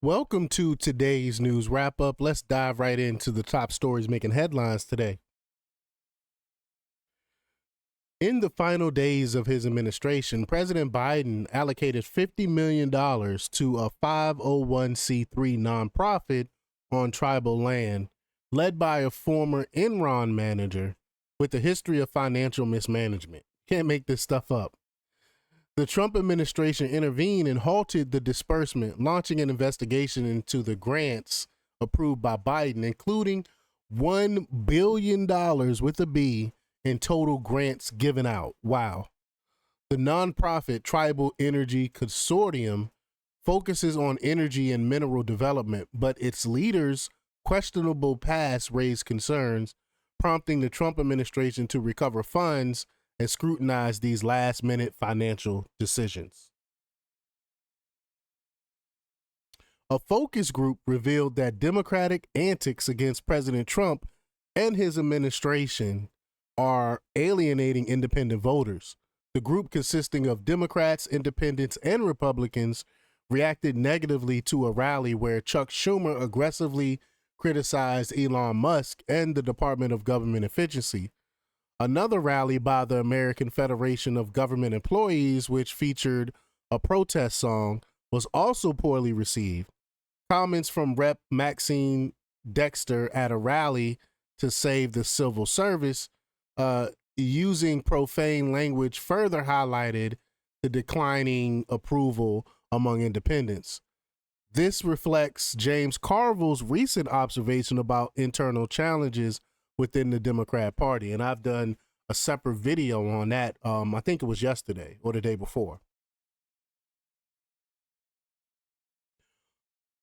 Welcome to today's news wrap up. Let's dive right into the top stories making headlines today. In the final days of his administration, President Biden allocated $50 million to a 501c3 nonprofit on tribal land, led by a former Enron manager with a history of financial mismanagement. Can't make this stuff up. The Trump administration intervened and halted the disbursement, launching an investigation into the grants approved by Biden, including $1 billion with a B in total grants given out. Wow. The nonprofit Tribal Energy Consortium focuses on energy and mineral development, but its leaders' questionable past raised concerns, prompting the Trump administration to recover funds and scrutinize these last-minute financial decisions. A focus group revealed that Democratic antics against President Trump and his administration are alienating independent voters. The group, consisting of Democrats, independents, and Republicans, reacted negatively to a rally where Chuck Schumer aggressively criticized Elon Musk and the Department of Government Efficiency. Another rally by the American Federation of Government Employees, which featured a protest song, was also poorly received. Comments from Rep. Maxine Dexter at a rally to save the civil service using profane language further highlighted the declining approval among independents. This reflects James Carville's recent observation about internal challenges within the Democrat Party. And I've done a separate video on that. I think it was yesterday or the day before.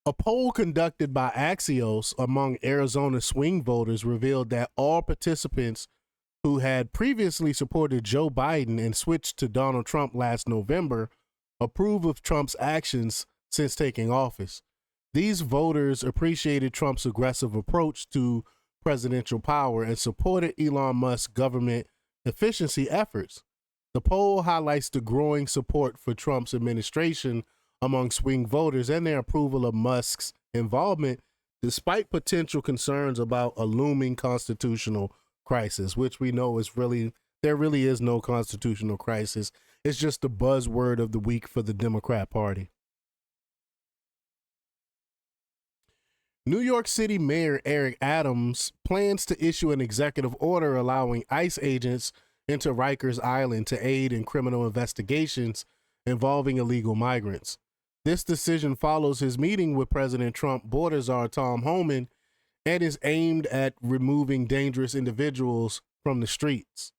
A poll conducted by Axios among Arizona swing voters revealed that all participants who had previously supported Joe Biden and switched to Donald Trump last November approve of Trump's actions since taking office. These voters appreciated Trump's aggressive approach to presidential power and supported Elon Musk's government efficiency efforts. The poll highlights the growing support for Trump's administration among swing voters and their approval of Musk's involvement, despite potential concerns about a looming constitutional crisis, which we know there really is no constitutional crisis. It's just the buzzword of the week for the Democrat Party. New York City Mayor Eric Adams plans to issue an executive order allowing ICE agents into Rikers Island to aid in criminal investigations involving illegal migrants. This decision follows his meeting with President Trump border czar Tom Homan and is aimed at removing dangerous individuals from the streets.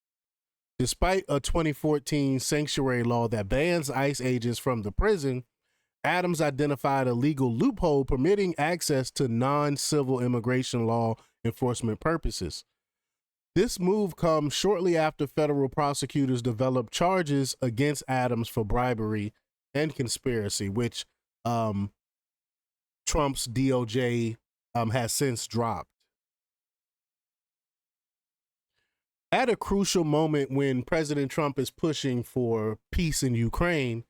Despite a 2014 sanctuary law that bans ICE agents from the prison, Adams identified a legal loophole permitting access to non-civil immigration law enforcement purposes. This move comes shortly after federal prosecutors developed charges against Adams for bribery and conspiracy, which Trump's DOJ has since dropped. At a crucial moment when President Trump is pushing for peace in Ukraine,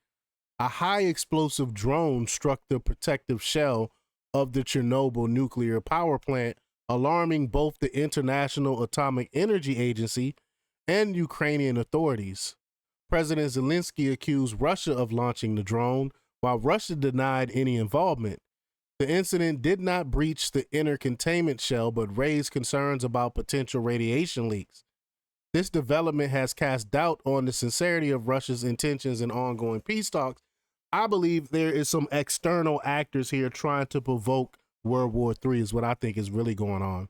a high explosive drone struck the protective shell of the Chernobyl nuclear power plant, alarming both the International Atomic Energy Agency and Ukrainian authorities. President Zelensky accused Russia of launching the drone, while Russia denied any involvement. The incident did not breach the inner containment shell, but raised concerns about potential radiation leaks. This development has cast doubt on the sincerity of Russia's intentions in ongoing peace talks. I believe there is some external actors here trying to provoke World War III is what I think is really going on.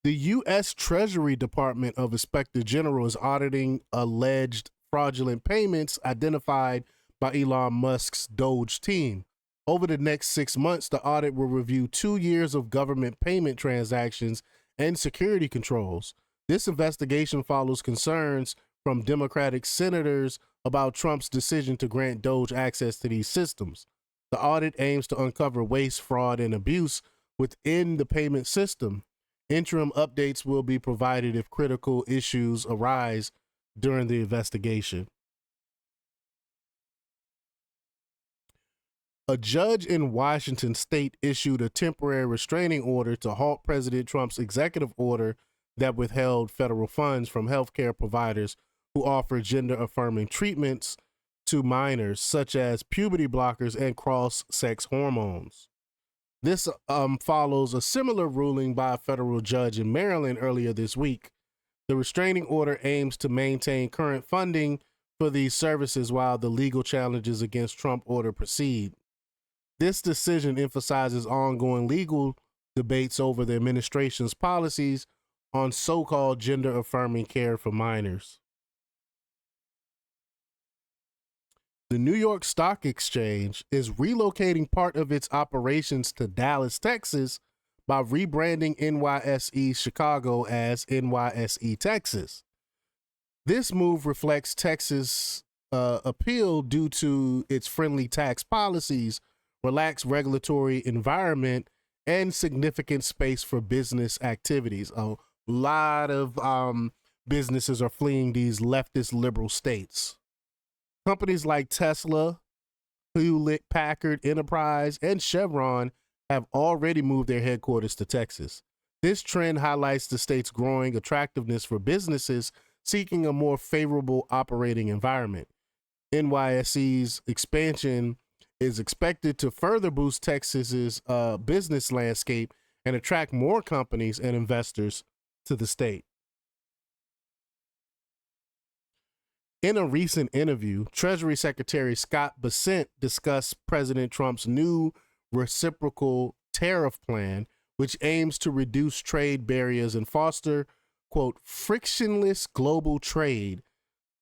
The U.S. Treasury Department of Inspector General is auditing alleged fraudulent payments identified by Elon Musk's Doge team. Over the next 6 months, the audit will review 2 years of government payment transactions and security controls. This investigation follows concerns from Democratic senators about Trump's decision to grant Doge access to these systems. The audit aims to uncover waste, fraud, and abuse within the payment system. Interim updates will be provided if critical issues arise during the investigation. A judge in Washington state issued a temporary restraining order to halt President Trump's executive order that withheld federal funds from healthcare providers who offer gender-affirming treatments to minors, such as puberty blockers and cross-sex hormones. This follows a similar ruling by a federal judge in Maryland earlier this week. The restraining order aims to maintain current funding for these services while the legal challenges against Trump order proceed. This decision emphasizes ongoing legal debates over the administration's policies on so-called gender-affirming care for minors. The New York Stock Exchange is relocating part of its operations to Dallas, Texas, by rebranding NYSE Chicago as NYSE Texas. This move reflects Texas' appeal due to its friendly tax policies, relaxed regulatory environment, and significant space for business activities. A lot of businesses are fleeing these leftist liberal states. Companies like Tesla, Hewlett Packard Enterprise, and Chevron have already moved their headquarters to Texas. This trend highlights the state's growing attractiveness for businesses seeking a more favorable operating environment. NYSE's expansion is expected to further boost Texas's business landscape and attract more companies and investors to the state. In a recent interview, Treasury Secretary Scott Bessent discussed President Trump's new reciprocal tariff plan, which aims to reduce trade barriers and foster, quote, frictionless global trade.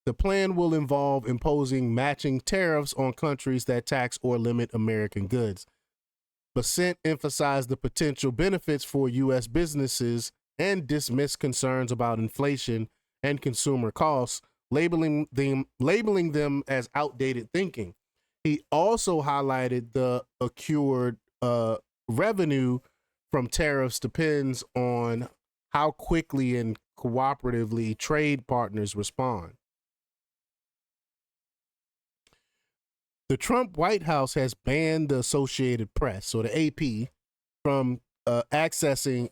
The plan will involve imposing matching tariffs on countries that tax or limit American goods. Bessent emphasized the potential benefits for U.S. businesses and dismissed concerns about inflation and consumer costs, labeling them as outdated thinking. He also highlighted the accrued revenue from tariffs depends on how quickly and cooperatively trade partners respond. The Trump White House has banned the Associated Press, or the AP, from accessing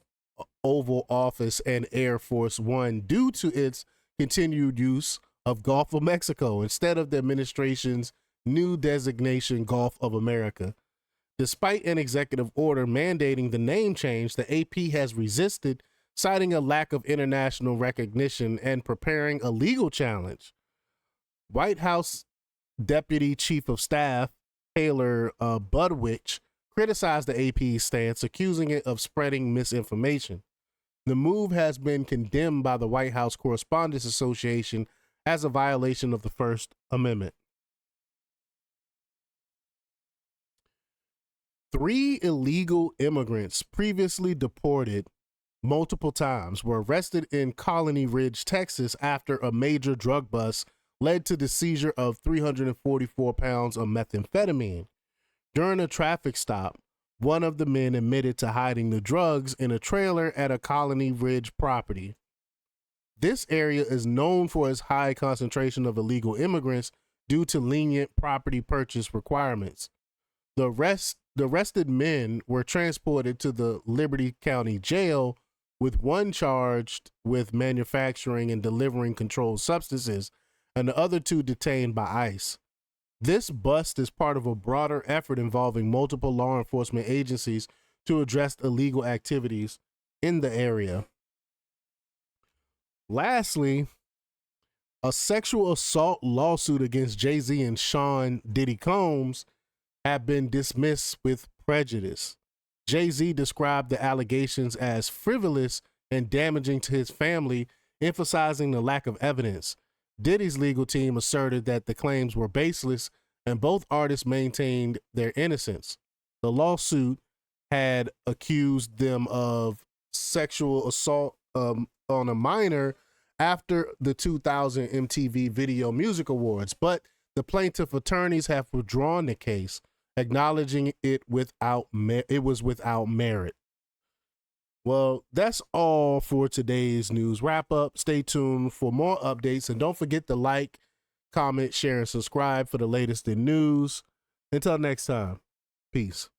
Oval Office and Air Force One due to its continued use of Gulf of Mexico instead of the administration's new designation Gulf of America. Despite an executive order mandating the name change, the AP has resisted, citing a lack of international recognition and preparing a legal challenge. White House Deputy Chief of Staff Taylor Budwich criticized the AP's stance, accusing it of spreading misinformation. The move has been condemned by the White House Correspondents Association as a violation of the First Amendment. 3 illegal immigrants previously deported multiple times were arrested in Colony Ridge, Texas, after a major drug bust led to the seizure of 344 pounds of methamphetamine. During a traffic stop, one of the men admitted to hiding the drugs in a trailer at a Colony Ridge property. This area is known for its high concentration of illegal immigrants due to lenient property purchase requirements. The arrested men were transported to the Liberty County Jail, with one charged with manufacturing and delivering controlled substances, and the other 2 detained by ICE. This bust is part of a broader effort involving multiple law enforcement agencies to address illegal activities in the area. Lastly, a sexual assault lawsuit against Jay-Z and Sean Diddy Combs have been dismissed with prejudice. Jay-Z described the allegations as frivolous and damaging to his family, emphasizing the lack of evidence. Diddy's legal team asserted that the claims were baseless, and both artists maintained their innocence. The lawsuit had accused them of sexual assault on a minor after the 2000 MTV Video Music Awards, but the plaintiff attorneys have withdrawn the case, acknowledging it was without merit. Well, that's all for today's news wrap up. Stay tuned for more updates, and don't forget to like, comment, share, and subscribe for the latest in news. Until next time. Peace.